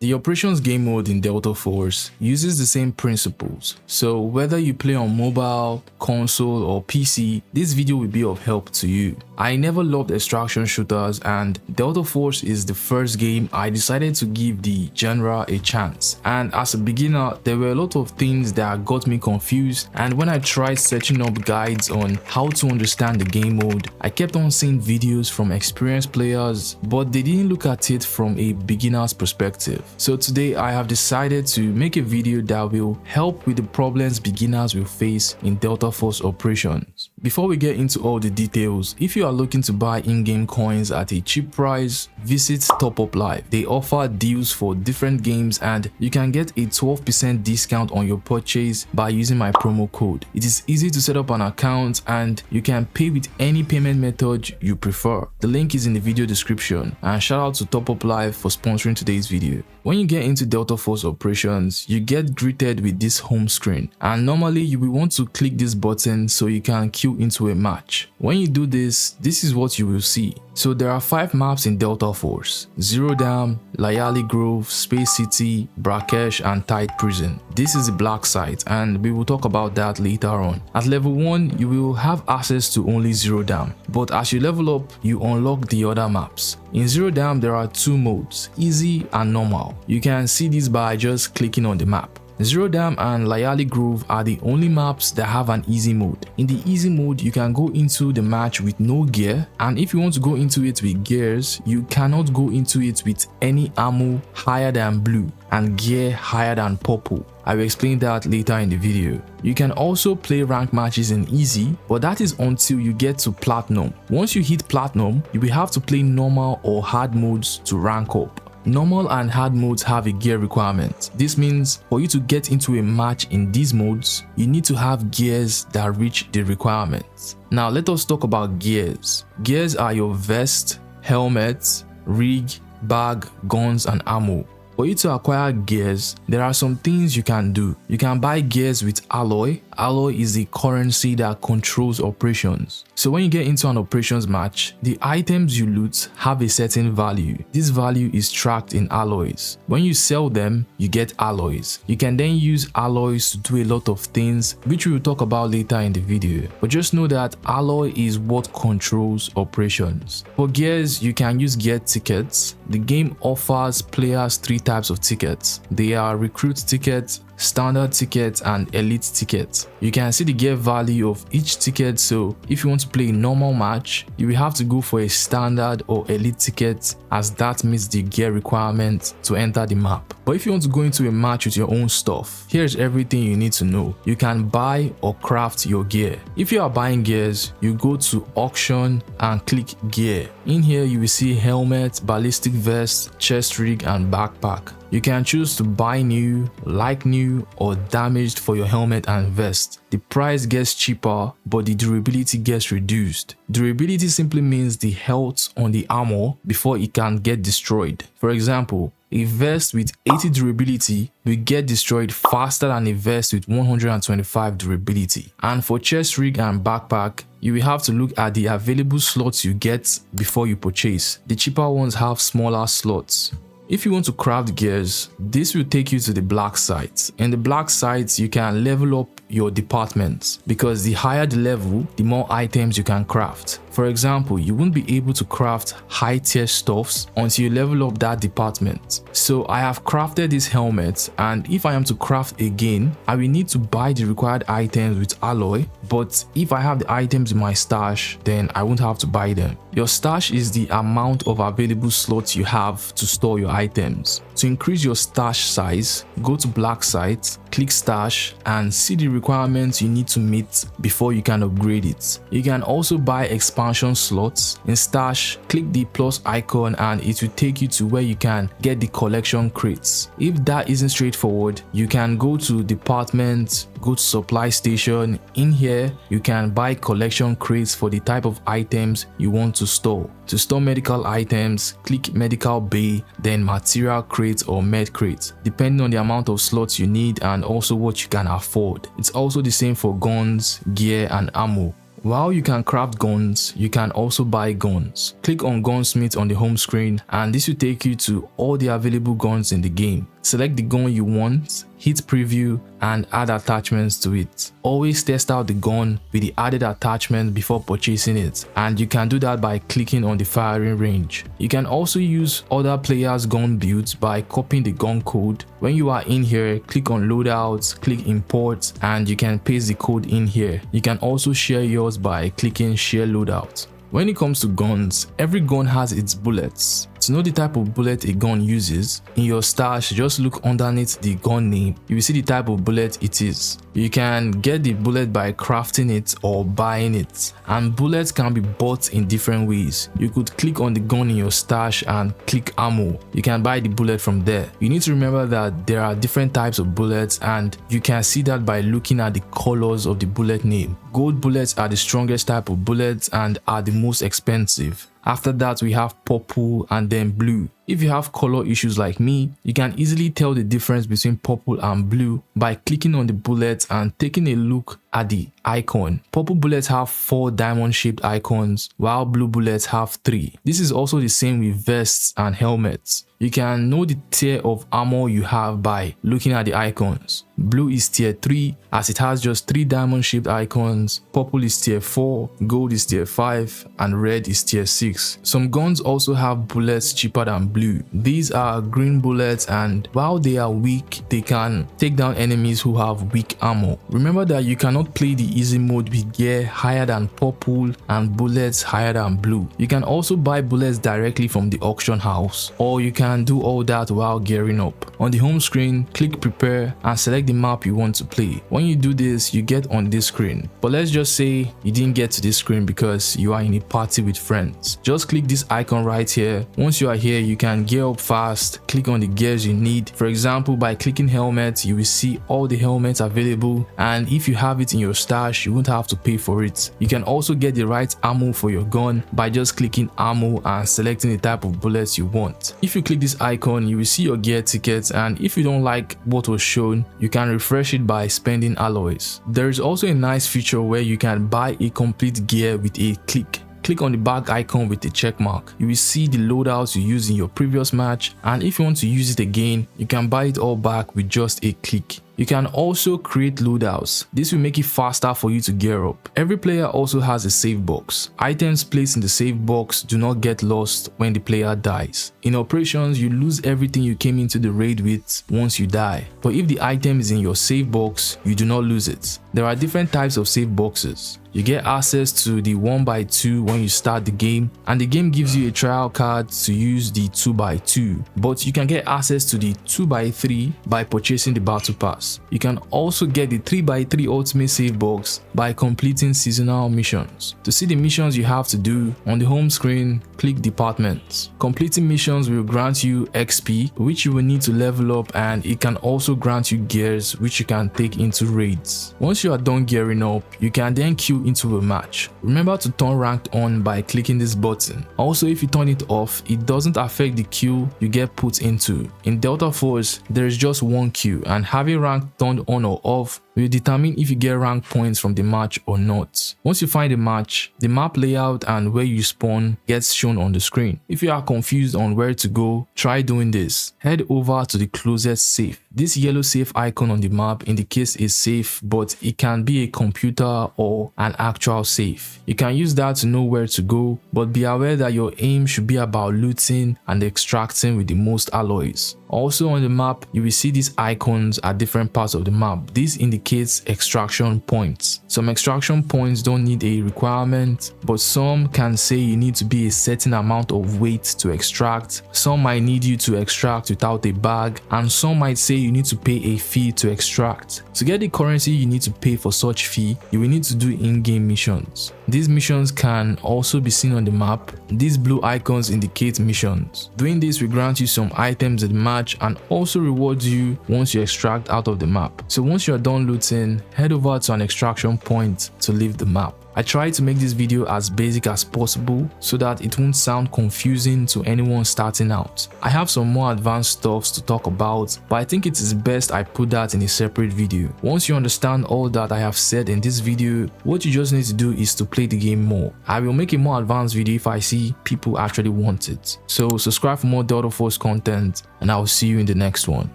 The Operations game mode in Delta Force uses the same principles, so whether you play on mobile, console or PC, this video will be of help to you. I never loved extraction shooters and Delta Force is the first game I decided to give the genre a chance, and as a beginner there were a lot of things that got me confused, and when I tried searching up guides on how to understand the game mode, I kept on seeing videos from experienced players but they didn't look at it from a beginner's perspective. So today I have decided to make a video that will help with the problems beginners will face in Delta Force Operations. Before we get into all the details, if you are looking to buy in-game coins at a cheap price, visit Top Up Live. They offer deals for different games and you can get a 12% discount on your purchase by using my promo code. It is easy to set up an account and you can pay with any payment method you prefer. The link is in the video description, and shout out to Top Up Live for sponsoring today's video. When you get into Delta Force Operations, you get greeted with this home screen, and normally you will want to click this button so you can queue into a match. When you do this, this is what you will see. So there are 5 maps in Delta Force: Zero Dam, Layali Grove, Space City, Brackesh and Tide Prison. This is the black site and we will talk about that later on. At level 1, you will have access to only Zero Dam, but as you level up, you unlock the other maps. In Zero Dam, there are 2 modes, easy and normal. You can see this by just clicking on the map. Zero Dam and Layali Grove are the only maps that have an easy mode. In the easy mode, you can go into the match with no gear, and if you want to go into it with gears, you cannot go into it with any ammo higher than blue and gear higher than purple. I will explain that later in the video. You can also play rank matches in easy, but that is until you get to platinum. Once you hit platinum, you will have to play normal or hard modes to rank up. Normal and hard modes have a gear requirement. This means for you to get into a match in these modes, you need to have gears that reach the requirements. Now let us talk about gears. Gears are your vest, helmet, rig, bag, guns and ammo. For you to acquire gears, there are some things you can do. You can buy gears with alloy. Alloy is the currency that controls operations. So when you get into an operations match, the items you loot have a certain value. This value is tracked in alloys. When you sell them, you get alloys. You can then use alloys to do a lot of things, which we will talk about later in the video. But just know that alloy is what controls operations. For gears, you can use gear tickets. The game offers players 3 types of tickets. They are recruit tickets, standard tickets and elite tickets. You can see the gear value of each ticket, so if you want to play a normal match, you will have to go for a standard or elite ticket as that meets the gear requirement to enter the map. But if you want to go into a match with your own stuff, here's everything you need to know. You can buy or craft your gear. If you are buying gears, you go to auction and click gear. In here you will see helmet, ballistic vest, chest rig and backpack. You can choose to buy new, like new or damaged for your helmet and vest. The price gets cheaper but the durability gets reduced. Durability simply means the health on the armor before it can get destroyed. For example, a vest with 80 durability will get destroyed faster than a vest with 125 durability. And for chest rig and backpack, you will have to look at the available slots you get before you purchase. The cheaper ones have smaller slots. If you want to craft gears, this will take you to the black site. In the black site, you can level up your departments because the higher the level, the more items you can craft. For example, you won't be able to craft high tier stuffs until you level up that department. So I have crafted this helmet, and if I am to craft again, I will need to buy the required items with alloy, but if I have the items in my stash, then I won't have to buy them. Your stash is the amount of available slots you have to store your items. To increase your stash size, go to black site, click stash and see the requirements you need to meet before you can upgrade it. You can also buy expansion slots. In stash, click the plus icon and it will take you to where you can get the collection crates. If that isn't straightforward, you can go to department, go to supply station. In here, you can buy collection crates for the type of items you want to store. To store medical items, click medical bay, then material crate or med crate, depending on the amount of slots you need and also what you can afford. It's also the same for guns, gear and ammo. While you can craft guns, you can also buy guns. Click on Gunsmith on the home screen and this will take you to all the available guns in the game. Select the gun you want, hit preview and add attachments to it. Always test out the gun with the added attachment before purchasing it, and you can do that by clicking on the firing range. You can also use other players' gun builds by copying the gun code. When you are in here, click on loadouts, click import and you can paste the code in here. You can also share yours by clicking share loadout. When it comes to guns, every gun has its bullets. To know the type of bullet a gun uses, in your stash just look underneath the gun name. You will see the type of bullet it is. You can get the bullet by crafting it or buying it, and bullets can be bought in different ways. You could click on the gun in your stash and click ammo. You can buy the bullet from there. You need to remember that there are different types of bullets and you can see that by looking at the colors of the bullet name. Gold bullets are the strongest type of bullets and are the most expensive. After that, we have purple and then blue. If you have color issues like me, you can easily tell the difference between purple and blue by clicking on the bullets and taking a look at the icon. Purple bullets have 4 diamond-shaped icons, while blue bullets have 3. This is also the same with vests and helmets. You can know the tier of armor you have by looking at the icons. Blue is tier 3 as it has just 3 diamond-shaped icons, purple is tier 4, gold is tier 5, and red is tier 6. Some guns also have bullets cheaper than blue. These are green bullets, and while they are weak, they can take down enemies who have weak armor. Remember that you cannot play the easy mode with gear higher than purple and bullets higher than blue. You can also buy bullets directly from the auction house, or you can do all that while gearing up. On the home screen, click prepare and select the map you want to play. When you do this, you get on this screen. But let's just say you didn't get to this screen because you are in a party with friends. Just click this icon right here. Once you are here, you can gear up fast. Click on the gears you need. For example, by clicking helmet, you will see all the helmets available, and if you have it in your stash, you won't have to pay for it. You can also get the right ammo for your gun by just clicking ammo and selecting the type of bullets you want. If you click this icon, you will see your gear tickets, and if you don't like what was shown, you can refresh it by spending alloys. There is also a nice feature where you can buy a complete gear with a click. Click on the bag icon with the check mark. You will see the loadouts you used in your previous match, and if you want to use it again, you can buy it all back with just a click. You can also create loadouts. This will make it faster for you to gear up. Every player also has a save box. Items placed in the save box do not get lost when the player dies. In operations, you lose everything you came into the raid with once you die. But if the item is in your save box, you do not lose it. There are different types of save boxes. You get access to the 1x2 when you start the game, and the game gives you a trial card to use the 2x2, but you can get access to the 2x3 by purchasing the battle pass. You can also get the 3x3 ultimate save box by completing seasonal missions. To see the missions you have to do, on the home screen, click departments. Completing missions will grant you XP, which you will need to level up, and it can also grant you gears, which you can take into raids. Once you are done gearing up, you can then queue into a match. Remember to turn ranked on by clicking this button. Also, if you turn it off, it doesn't affect the queue you get put into. In Delta Force, there is just one queue, and having ranked turned on or off will determine if you get rank points from the match or not. Once you find a match, the map layout and where you spawn gets shown on the screen. If you are confused on where to go, try doing this. Head over to the closest safe. This yellow safe icon on the map indicates a safe, but it can be a computer or an actual safe. You can use that to know where to go, but be aware that your aim should be about looting and extracting with the most alloys. Also on the map, you will see these icons at different parts of the map. This indicates extraction points. Some extraction points don't need a requirement, but some can say you need to be a certain amount of weight to extract. Some might need you to extract without a bag, and some might say you need to pay a fee to extract. To get the currency you need to pay for such fee, you will need to do in-game missions. These missions can also be seen on the map. These blue icons indicate missions. Doing this will grant you some items at the match and also rewards you once you extract out of the map. So once you are done looting, head over to an extraction point to leave the map. I tried to make this video as basic as possible so that it won't sound confusing to anyone starting out. I have some more advanced stuff to talk about, but I think it is best I put that in a separate video. Once you understand all that I have said in this video, what you just need to do is to play the game more. I will make a more advanced video if I see people actually want it. So subscribe for more Delta Force content, and I will see you in the next one.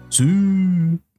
See you.